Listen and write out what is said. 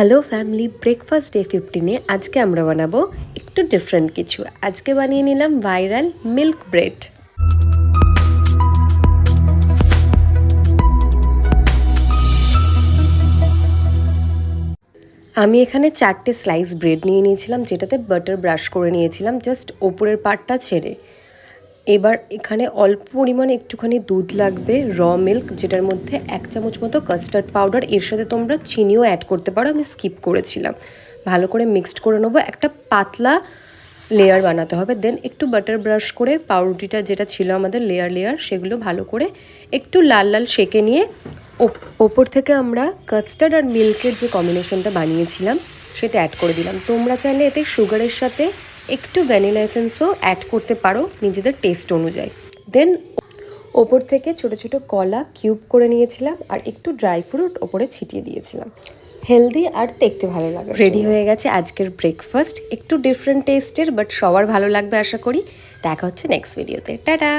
Hello family, breakfast day 15-এ আজকে আমরা বানাবো একটু ডিফারেন্ট কিছু। আজকে বানিয়ে নিলাম ভাইরাল মিল্ক ব্রেড। আমি এখানে 4টে স্লাইস ব্রেড নিয়ে নিয়েছিলাম, যেটাতে বাটার ব্রাশ করে নিয়েছিলাম জাস্ট ওপরের পার্টটা ছেড়ে। এবার এখানে অল্প পরিমাণে একটুখানি দুধ লাগবে, র মিল্ক, যেটার মধ্যে 1 চামচ মতো কাস্টার্ড পাউডার, এর সাথে তোমরা চিনিও অ্যাড করতে পারো, আমি স্কিপ করেছিলাম। ভালো করে মিক্সড করে নেবো, একটা পাতলা লেয়ার বানাতে হবে। দেন একটু বাটার ব্রাশ করে পাউরুটিটা যেটা ছিল আমাদের লেয়ার সেগুলো ভালো করে একটু লাল লাল সেঁকে নিয়ে ওপর থেকে আমরা কাস্টার্ড আর মিল্কের যে কম্বিনেশনটা বানিয়েছিলাম সেটা অ্যাড করে দিলাম। তোমরা চাইলে এতে সুগারের সাথে একটু ভ্যানিলা এসেন্সও অ্যাড করতে পারো নিজেদের টেস্ট অনুযায়ী। দেন ওপর থেকে ছোট ছোট কলা কিউব করে নিয়েছিলাম আর একটু ড্রাই ফ্রুট ওপরে ছিটিয়ে দিয়েছিলাম, হেলদি আর দেখতে ভালো লাগে। রেডি হয়ে গেছে আজকের ব্রেকফাস্ট, একটু ডিফারেন্ট টেস্টের, বাট সবার ভালো লাগবে আশা করি। দেখা হচ্ছে নেক্সট ভিডিওতে। টাটা।